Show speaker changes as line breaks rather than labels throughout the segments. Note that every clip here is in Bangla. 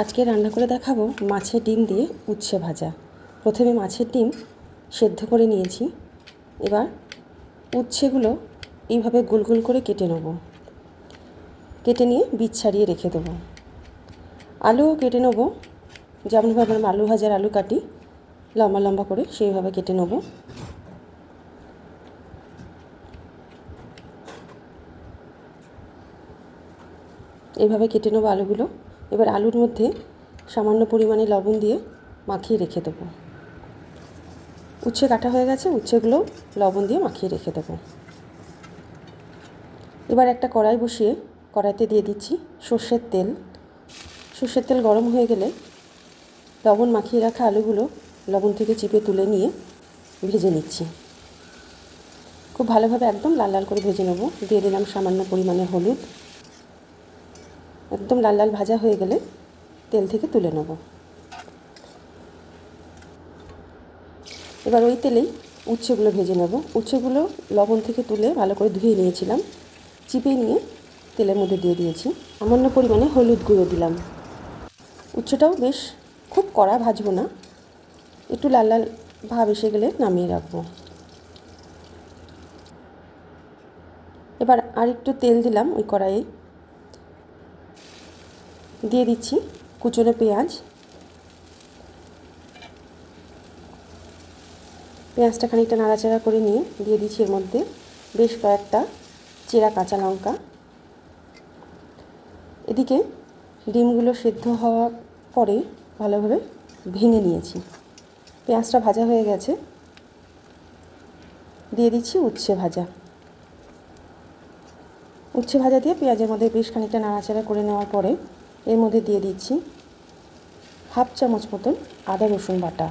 আজকে রান্না করে দেখাবো মাছের ডিম দিয়ে উচ্ছে ভাজা। প্রথমে মাছের ডিম সেদ্ধ করে নিয়েছি। এবার উচ্ছেগুলো এইভাবে গোল গোল করে কেটে নেব। কেটে নিয়ে বীজ ছাড়িয়ে রেখে দেবো। আলুও কেটে নেব, যেমনভাবে আমরা আলু ভাজার আলু কাটি লম্বা লম্বা করে সেইভাবে কেটে নেব। এইভাবে কেটে নেব আলুগুলো। এবার আলুর মধ্যে সামান্য পরিমাণে লবণ দিয়ে মাখিয়ে রেখে দেবো। উচ্ছে কাটা হয়ে গেছে, উচ্ছেগুলো লবণ দিয়ে মাখিয়ে রেখে দেবো। এবার একটা কড়াই বসিয়ে কড়াইতে দিয়ে দিচ্ছি সর্ষের তেল। সর্ষের তেল গরম হয়ে গেলে লবণ মাখিয়ে রাখা আলুগুলো লবণ থেকে চিপে তুলে নিয়ে ভেজে নিচ্ছি। খুব ভালোভাবে একদম লাল লাল করে ভেজে নেব। দিয়ে দিলাম সামান্য পরিমাণে হলুদ। একদম লাল লাল ভাজা হয়ে গেলে তেল থেকে তুলে নেব। এবার ওই তেলেই উচ্ছেগুলো ভেজে নেব। উচ্ছেগুলো লবণ থেকে তুলে ভালো করে ধুয়ে নিয়েছিলাম, চিপে নিয়ে তেলের মধ্যে দিয়ে দিয়েছি। সামান্য পরিমাণে হলুদ গুঁড়ো দিলাম। উচ্ছেটাও বেশ খুব কড়া ভাজবো না, একটু লাল লাল ভাব এসে গেলে নামিয়ে রাখবো। এবার আর একটু তেল দিলাম ওই কড়াইয়ে, দিয়ে দিচ্ছি কুচনো পেঁয়াজ। পেঁয়াজটা খানিকটা নাড়াচাড়া করে নিয়ে দিয়ে দিচ্ছি এর মধ্যে বেশ কয়েকটা চেরা কাঁচা লঙ্কা। এদিকে ডিমগুলো সেদ্ধ হওয়ার পরে ভালোভাবে ভেঙে নিয়েছি। পেঁয়াজটা ভাজা হয়ে গেছে, দিয়ে দিচ্ছি উচ্ছে ভাজা। উচ্ছে ভাজা দিয়ে পেঁয়াজের মধ্যে বেশ খানিকটা নাড়াচাড়া করে নেওয়ার পরে এর মধ্যে দিয়ে দিচ্ছি হাফ চামচ মতন আদা রসুন বাটা,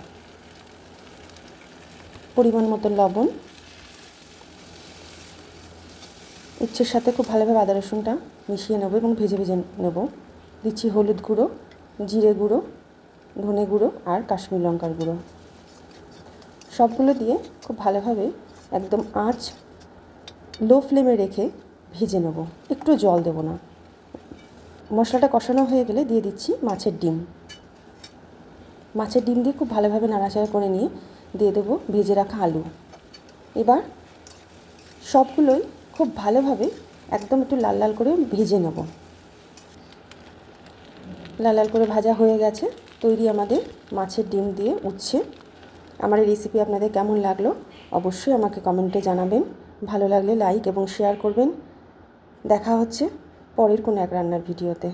পরিমাণ মতো লবণ। উচ্ছের সাথে খুব ভালোভাবে আদা রসুনটা মিশিয়ে নেব এবং ভেজে ভেজে নেব। দিচ্ছি হলুদ গুঁড়ো, জিরে গুঁড়ো, ধনে গুঁড়ো আর কাশ্মীর লঙ্কার গুঁড়ো। সবগুলো দিয়ে খুব ভালোভাবে একদম আঁচ লো ফ্লেমে রেখে ভেজে নেব, একটু জল দেব না। মশলাটা কষানো হয়ে গেলে দিয়ে দিচ্ছি মাছের ডিম। মাছের ডিম দিয়ে খুব ভালোভাবে নাড়াচাড়া করে নিয়ে দিয়ে দেবো ভেজে রাখা আলু। এবার সবগুলোই খুব ভালোভাবে একদম একটু লাল লাল করে ভেজে নেব। লাল লাল করে ভাজা হয়ে গেছে, তৈরি আমাদের মাছের ডিম দিয়ে উচ্ছে। আমার এই রেসিপি আপনাদের কেমন লাগলো অবশ্যই আমাকে কমেন্টে জানাবেন। ভালো লাগলে লাইক এবং শেয়ার করবেন। দেখা হচ্ছে পরের কোনো এক রান্নার ভিডিওতে।